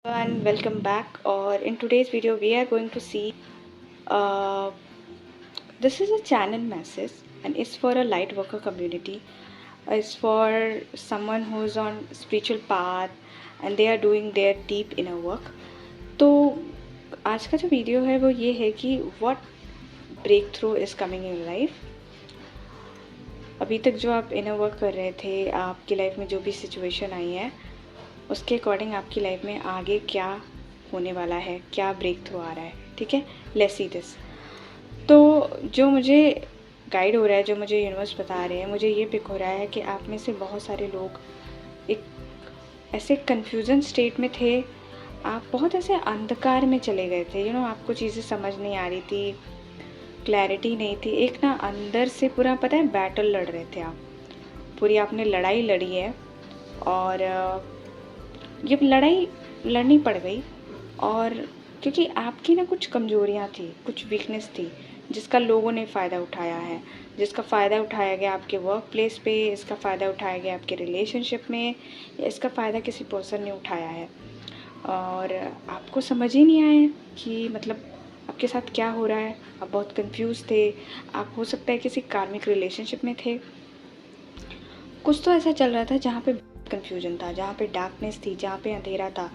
And welcome back. Or in today's video, we are going to see uh, this is a channel message and it's for a light worker community. It's for someone who's on spiritual path and they are doing their deep inner work. तो आज का जो video है वो ये है कि what breakthrough is coming in life. अभी तक जो आप इनर वर्क कर रहे थे, आपकी लाइफ में जो भी सिचुएशन आई है उसके अकॉर्डिंग आपकी लाइफ में आगे क्या होने वाला है, क्या ब्रेक थ्रू आ रहा है. ठीक है, लेट्स सी दिस. तो जो मुझे गाइड हो रहा है, जो मुझे यूनिवर्स बता रहे हैं, मुझे ये पिक हो रहा है कि आप में से बहुत सारे लोग एक ऐसे कन्फ्यूज़न स्टेट में थे. आप बहुत ऐसे अंधकार में चले गए थे. आपको चीज़ें समझ नहीं आ रही थी, क्लैरिटी नहीं थी. एक ना अंदर से पूरा पता है बैटल लड़ रहे थे आप. पूरी आपने लड़ाई लड़ी है और ये लड़ाई लड़नी पड़ गई. और क्योंकि आपकी ना कुछ कमज़ोरियाँ थी, कुछ वीकनेस थी जिसका लोगों ने फ़ायदा उठाया है, जिसका फ़ायदा उठाया गया आपके वर्क प्लेस पे, इसका फ़ायदा उठाया गया आपके रिलेशनशिप में, या इसका फ़ायदा किसी पर्सन ने उठाया है. और आपको समझ ही नहीं आया कि मतलब आपके साथ क्या हो रहा है. आप बहुत कंफ्यूज थे. आप हो सकता है किसी कार्मिक रिलेशनशिप में थे. कुछ तो ऐसा चल रहा था जहाँ पे कंफ्यूजन था, जहाँ पे डार्कनेस थी, जहाँ पे अंधेरा था,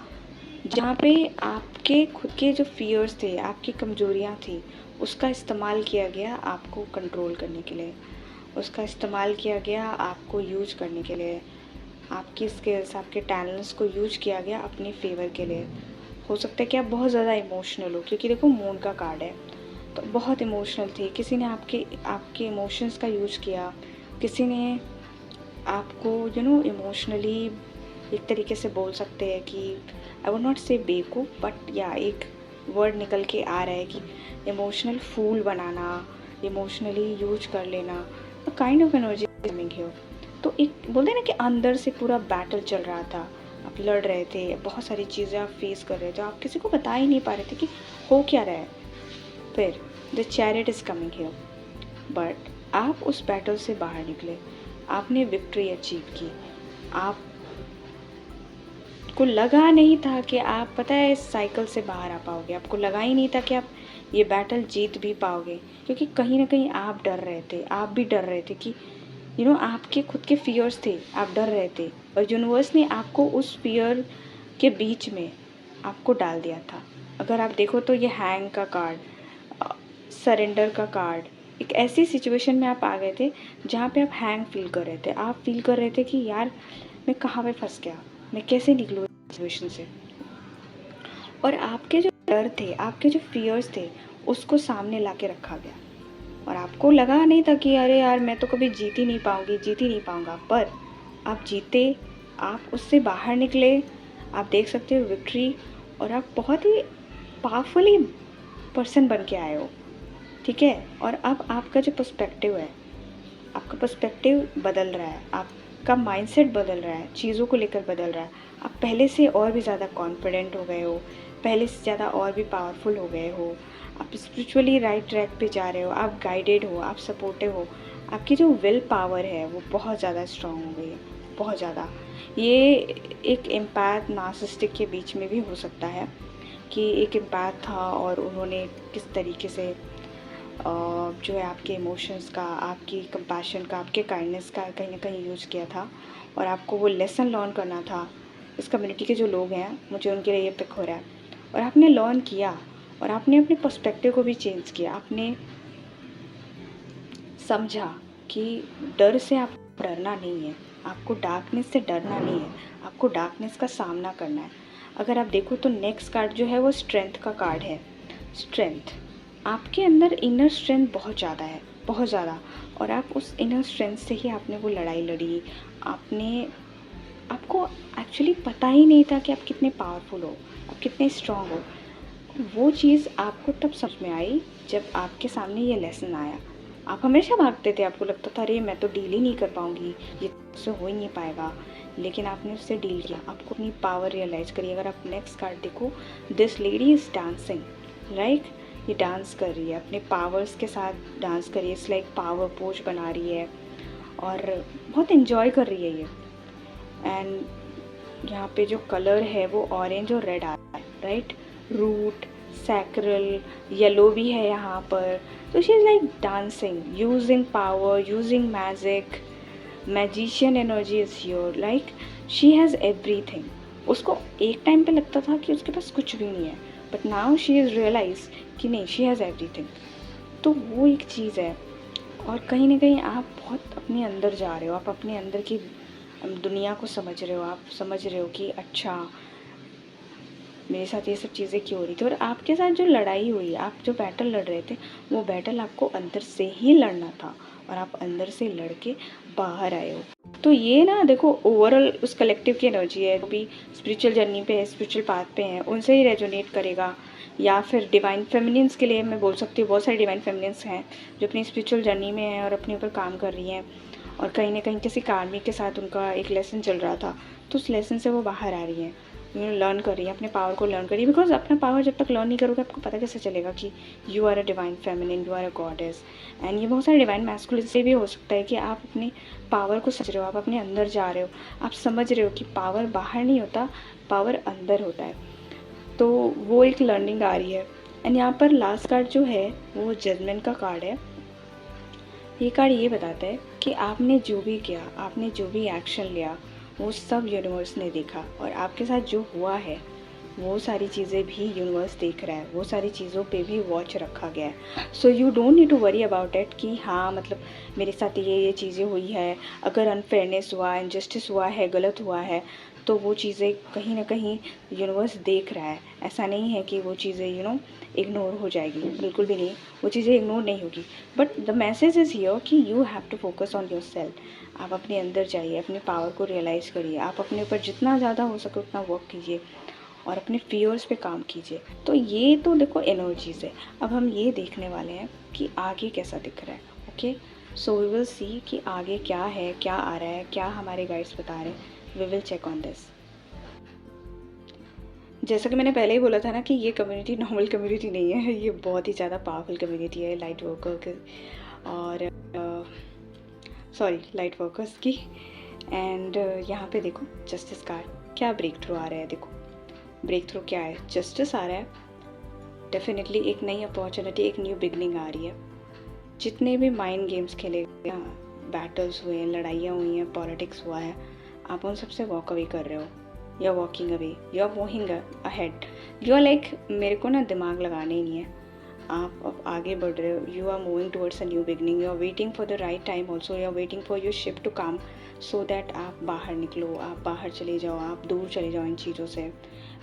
जहाँ पे आपके खुद के जो फियर्स थे, आपकी कमजोरियाँ थी, उसका इस्तेमाल किया गया आपको कंट्रोल करने के लिए. उसका इस्तेमाल किया गया आपको यूज करने के लिए. आपकी स्किल्स, आपके टैलेंट्स को यूज किया गया अपने फेवर के लिए. हो सकता है कि आप बहुत ज़्यादा इमोशनल हो, क्योंकि देखो मून का कार्ड है, तो बहुत इमोशनल थे. किसी ने आपके इमोशंस का यूज़ किया. किसी ने आपको इमोशनली एक तरीके से बोल सकते हैं कि आई वुड नॉट से बेवकूफ़, बट या एक वर्ड निकल के आ रहा है कि इमोशनल फूल बनाना, इमोशनली यूज कर लेना. Kind of energy coming here. तो एक बोलते हैं ना कि अंदर से पूरा बैटल चल रहा था. आप लड़ रहे थे, बहुत सारी चीज़ें आप फेस कर रहे थे, आप किसी को बता ही नहीं पा रहे थे कि हो क्या रहा है. फिर the chariot is coming here. But आप उस बैटल से बाहर निकले. आपने विक्ट्री अचीव की. आपको लगा नहीं था कि आप पता है इस साइकिल से बाहर आ पाओगे. आपको लगा ही नहीं था कि आप ये बैटल जीत भी पाओगे, क्योंकि कहीं ना कहीं आप डर रहे थे. आप भी डर रहे थे कि आपके खुद के फियर्स थे, आप डर रहे थे. और यूनिवर्स ने आपको उस फियर के बीच में आपको डाल दिया था. अगर आप देखो तो ये हैंग का कार्ड, सरेंडर का कार्ड, एक ऐसी सिचुएशन में आप आ गए थे जहाँ पे आप हैंग फील कर रहे थे. आप फील कर रहे थे कि यार मैं कहाँ पे फंस गया, मैं कैसे निकलूँ इस सिचुएशन से. और आपके जो डर थे, आपके जो फियर्स थे, उसको सामने ला के रखा गया. और आपको लगा नहीं था कि अरे यार मैं तो कभी जीत ही नहीं पाऊँगी, जीत ही नहीं पाऊँगा. पर आप जीते, आप उससे बाहर निकले. आप देख सकते हो विक्ट्री. और आप बहुत ही पावरफुली पर्सन बन के आए हो. ठीक है. और अब आपका जो पर्सपेक्टिव है, आपका पर्सपेक्टिव बदल रहा है, आपका माइंडसेट बदल रहा है, चीज़ों को लेकर बदल रहा है. आप पहले से और भी ज़्यादा कॉन्फिडेंट हो गए हो, पहले से ज़्यादा और भी पावरफुल हो गए हो. आप स्पिरिचुअली राइट ट्रैक पे जा रहे हो, आप गाइडेड हो, आप सपोर्टिव हो. आपकी जो विल पावर है वो बहुत ज़्यादा स्ट्रॉन्ग हो गई है, बहुत ज़्यादा. ये एक एम्पैथ नार्सिसिस्टिक के बीच में भी हो सकता है कि एक एम्पैथ था और उन्होंने किस तरीके से जो है आपके इमोशंस का, आपकी कंपैशन का, आपके काइंडनेस का कहीं ना कहीं यूज़ किया था. और आपको वो लेसन लर्न करना था. इस कम्युनिटी के जो लोग हैं, मुझे उनके लिए ये पिक हो रहा है. और आपने लर्न किया और आपने अपने पर्सपेक्टिव को भी चेंज किया. आपने समझा कि डर से आपको डरना नहीं है, आपको डार्कनेस से डरना नहीं है, आपको डार्कनेस का सामना करना है. अगर आप देखो तो नेक्स्ट कार्ड जो है वो स्ट्रेंथ का कार्ड है. स्ट्रेंथ, आपके अंदर इनर स्ट्रेंथ बहुत ज़्यादा है, बहुत ज़्यादा. और आप उस इनर स्ट्रेंथ से ही आपने वो लड़ाई लड़ी. आपको एक्चुअली पता ही नहीं था कि आप कितने पावरफुल हो, आप कितने स्ट्रांग हो. वो चीज़ आपको तब समझ में आई जब आपके सामने ये लेसन आया. आप हमेशा भागते थे, आपको लगता था अरे मैं तो डील ही नहीं कर पाऊँगी, ये उससे हो ही नहीं पाएगा. लेकिन आपने उससे डील किया, आपको अपनी पावर रियलाइज़ करी. अगर आप नेक्स्ट कार्ड देखो, this lady is dancing, right. ये डांस कर रही है, अपने पावर्स के साथ डांस कर रही है. इट्स लाइक पावर पोज बना रही है और बहुत इन्जॉय कर रही है ये. एंड यहाँ पे जो कलर है वो ऑरेंज और रेड आ रहा है, राइट। रूट, सैक्रल, येलो भी है यहाँ पर। तो she is like dancing, using power, using magic, magician energy is your, like she has everything. उसको एक टाइम पे लगता था कि उसके पास कुछ भी नहीं है, but now she is realize कि नहीं, शी हैज़ एवरीथिंग। तो वो एक चीज़ है। और कहीं ना कहीं आप बहुत अपने अंदर जा रहे हो, आप अपने अंदर की दुनिया को समझ रहे हो, आप समझ रहे हो कि अच्छा मेरे साथ ये सब चीज़ें क्यों हो रही थी। और आपके साथ जो लड़ाई हुई, आप जो बैटल लड़ रहे थे, वो बैटल आपको अंदर से ही लड़ना था और आप अंदर से लड़ के बाहर आए हो। तो ये ना देखो, ओवरऑल उस कलेक्टिव की एनर्जी है, जो भी स्पिरिचुअल जर्नी पे है, स्पिरिचुअल पाथ पे हैं, उनसे ही रेजोनेट करेगा। या फिर डिवाइन फेमिनिन्स के लिए मैं बोल सकती हूँ, बहुत सारी डिवाइन फेमिनिन्स हैं जो अपनी स्पिरिचुअल जर्नी में हैं और अपने ऊपर काम कर रही हैं, और कहीं ना कहीं किसी कार्मिक के साथ उनका एक लेसन चल रहा था, तो उस लेसन से वो बाहर आ रही हैं, लर्न कर रही है, अपने पावर को लर्न कर रही है। बिकॉज अपना पावर जब तक लर्न नहीं करोगे, आपको पता कैसे चलेगा कि you are a divine feminine, you are a goddess. And ये बहुत सारे डिवाइन मैस्कुलिन से भी हो सकता है कि आप अपने पावर को समझ रहे हो, आप अपने अंदर जा रहे हो, आप समझ रहे हो कि पावर बाहर नहीं होता, पावर अंदर होता है। तो वो एक लर्निंग आ रही है। एंड यहाँ पर लास्ट कार्ड जो है वो जजमेंट का कार्ड है। ये कार्ड ये बताता है कि आपने जो भी किया, आपने जो भी एक्शन लिया, वो सब यूनिवर्स ने देखा, और आपके साथ जो हुआ है वो सारी चीज़ें भी यूनिवर्स देख रहा है, वो सारी चीज़ों पे भी वॉच रखा गया है। So you don't need to worry about it कि हाँ मतलब मेरे साथ ये चीज़ें हुई है, अगर अनफेयरनेस हुआ, इनजस्टिस हुआ है, गलत हुआ है, तो वो चीज़ें कहीं ना कहीं यूनिवर्स देख रहा है। ऐसा नहीं है कि वो चीज़ें इग्नोर हो जाएगी, बिल्कुल भी नहीं, वो चीज़ें इग्नोर नहीं होगी। But the message is here कि you have to focus on yourself. आप अपने अंदर जाइए, अपने पावर को रियलाइज़ करिए, आप अपने ऊपर जितना ज़्यादा हो सके उतना वर्क कीजिए और अपने फियर्स पे काम कीजिए। तो ये तो देखो एनर्जीज़ है। अब हम ये देखने वाले हैं कि आगे कैसा दिख रहा है। Okay, so we will see कि आगे क्या है, क्या आ रहा है, क्या हमारे गाइड्स बता रहे हैं। We will check on this. जैसा कि मैंने पहले ही बोला था ना कि ये कम्युनिटी नॉर्मल कम्युनिटी नहीं है, ये बहुत ही ज़्यादा पावरफुल कम्युनिटी है लाइट वर्कर के, और सॉरी लाइट वर्कर्स की। एंड यहाँ पे देखो जस्टिस कार्ड, क्या ब्रेक थ्रू आ रहा है। देखो ब्रेक थ्रू क्या है, जस्टिस आ रहा है। डेफिनेटली एक नई अपॉर्चुनिटी, एक न्यू बिगनिंग आ रही है। जितने भी माइंड गेम्स खेले गए, बैटल्स हुए हैं, लड़ाइयाँ हुई हैं, पॉलिटिक्स हुआ है, आप उन सबसे वॉक अवे कर रहे हो। You are walking away, you are moving ahead. You are like मेरे को ना दिमाग लगाना ही नहीं है, आप अब आगे बढ़ रहे हो। You are moving towards a new beginning, you are waiting for the right time also, you are waiting for your ship to come, so that आप बाहर निकलो, आप बाहर चले जाओ, आप दूर चले जाओ इन चीज़ों से।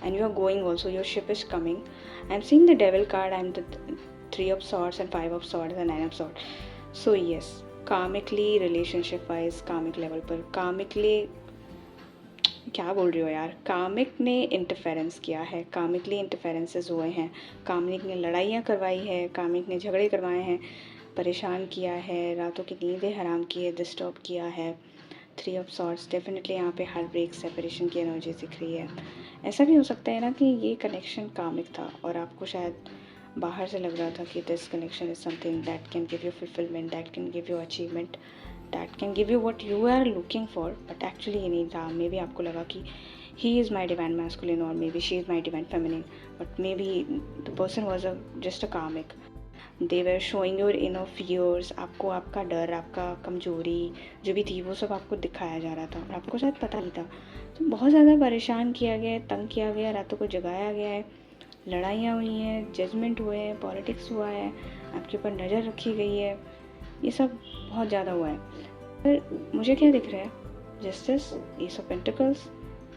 And you are going also, your ship is coming. I am seeing the devil card, I am the 3 of swords and 5 of swords and 9 of swords. So yes, karmically relationship wise, karmic level पर, karmically क्या बोल रही हो यार, कार्मिक ने interference किया है, कार्मिकली इंटरफेरेंसेस हुए हैं, कार्मिक ने लड़ाइयाँ करवाई है, कार्मिक ने झगड़े करवाए हैं, परेशान किया है, रातों की नींदें हराम की है, डिस्टर्ब किया है। 3 of swords, डेफिनेटली यहाँ पे हार्ट ब्रेक, सेपरेशन की एनर्जी दिख रही है। ऐसा भी हो सकता है ना कि ये कनेक्शन कार्मिक था और आपको शायद बाहर से लग रहा था कि this connection is something that can give you fulfilment, that can give you achievement, that can give you what you are looking for, but actually ये नहीं था। मे बी आपको लगा कि he is my divine masculine और maybe she is my divine feminine, but maybe the person was just a karmic. They were showing your inner fears, आपको आपका डर, आपका कमजोरी जो भी थी वो सब आपको दिखाया जा रहा था और आपको शायद पता नहीं था। तो बहुत ज़्यादा परेशान किया गया है, तंग किया गया, रातों को जगाया गया है, लड़ाइयाँ हुई हैं, जजमेंट हुए हैं, पॉलिटिक्स हुआ है, आपके ऊपर नज़र रखी गई है, ये सब बहुत ज़्यादा हुआ है। पर मुझे क्या दिख रहा है, justice, S of pentacles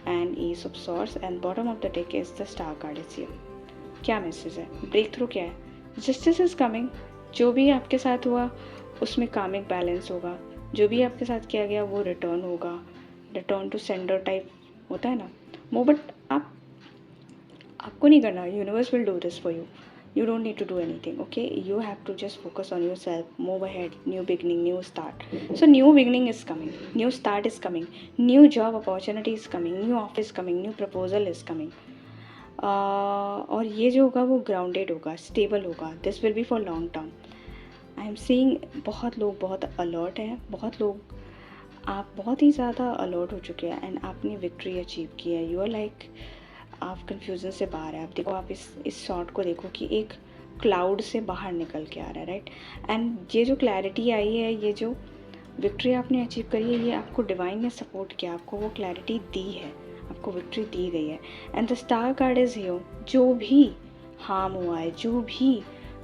and S of swords and bottom of the deck is the star card is here. क्या मैसेज है, ब्रेक थ्रू क्या है, जस्टिस इज कमिंग। जो भी आपके साथ हुआ उसमें कार्मिक बैलेंस होगा, जो भी आपके साथ किया गया वो रिटर्न होगा, रिटर्न टू सेंडर टाइप होता है ना वो। बट आपको नहीं करना, universe will do this for you, you don't need to do anything. Okay, you have to just focus on yourself, move ahead, new beginning, new start. So new beginning is coming, new start is coming, new job opportunity is coming, new office coming, new proposal is coming. और ये जो होगा वो grounded होगा, stable होगा, this will be for long term. I am seeing बहुत लोग बहुत अलर्ट हैं, बहुत लोग आप बहुत ही ज़्यादा अलर्ट हो चुके हैं एंड आपने विक्ट्री अचीव की है। यू आर लाइक, आप कन्फ्यूज़न से बाहर है। आप देखो, आप इस शॉट को देखो कि एक क्लाउड से बाहर निकल के आ रहा है, राइट। एंड ये जो क्लैरिटी आई है, ये जो विक्ट्री आपने अचीव करी है, ये आपको डिवाइन ने सपोर्ट किया, आपको वो क्लैरिटी दी है, आपको विक्ट्री दी गई है। And the star card is here. जो भी हार्म हुआ है, जो भी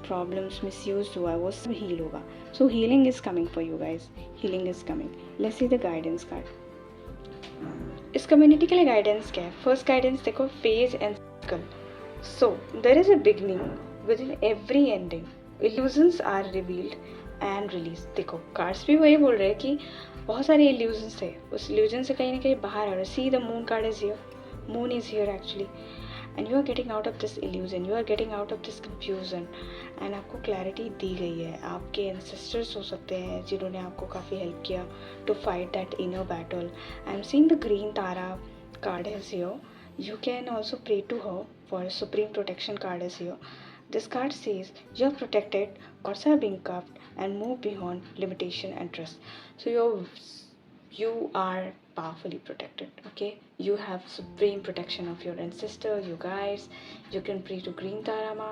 प्रॉब्लम्स मिसयूज हुआ है, वो सब हील होगा। So healing is coming for you guys, healing is coming. Let's see the guidance card. इस कम्युनिटी के लिए गाइडेंस क्या है? फर्स्ट गाइडेंस देखो, phase and circle. So there is a beginning within every ending, illusions are revealed and release. देखो, cards भी वही बोल रहे हैं कि बहुत सारे इल्यूजन्स थे, उस इल्यूजन से कहीं ना कहीं बाहर आ रहे। See the moon card is here, moon is here actually, and you are getting out of this illusion, you are getting out of this confusion. And आपको क्लैरिटी दी गई है। आपके एंसेस्टर्स हो सकते हैं जिन्होंने आपको काफ़ी हेल्प किया to fight that inner battle. I am seeing the green Tara card is here, you can also pray to her for a supreme protection card is here. This card says you're protected, gods are being cuffed and move beyond limitation and trust. So you are powerfully protected, okay? You have supreme protection of your ancestor, you guys. You can pray to Green Tarama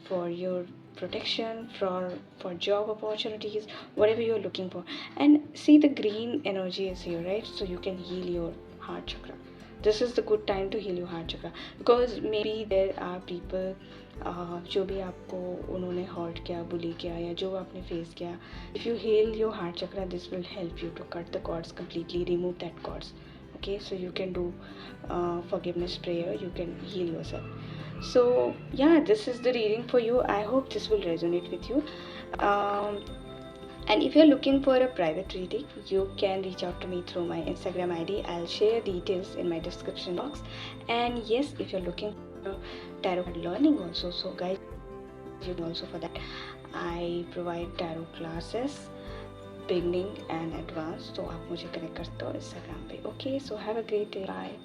for your protection, for job opportunities, whatever you're looking for. And see, the green energy is here, right? So you can heal your heart chakra. This is the good time to heal your heart chakra, because maybe there are people जो भी आपको उन्होंने hurt किया, बुली किया, या जो आपने face किया, if you heal your heart chakra, this will help you to cut the cords completely, remove that cords, okay? So you can do forgiveness prayer, you can heal yourself. So yeah, this is the reading for you. I hope this will resonate with you. And if you're looking for a private reading, you can reach out to me through my Instagram ID. I'll share details in my description box. And yes, if you're looking for tarot card learning also, so guys, you can also for that. I provide tarot classes, beginning and advanced. So आप मुझे connect करते हो Instagram पे. Okay, so have a great day. Bye.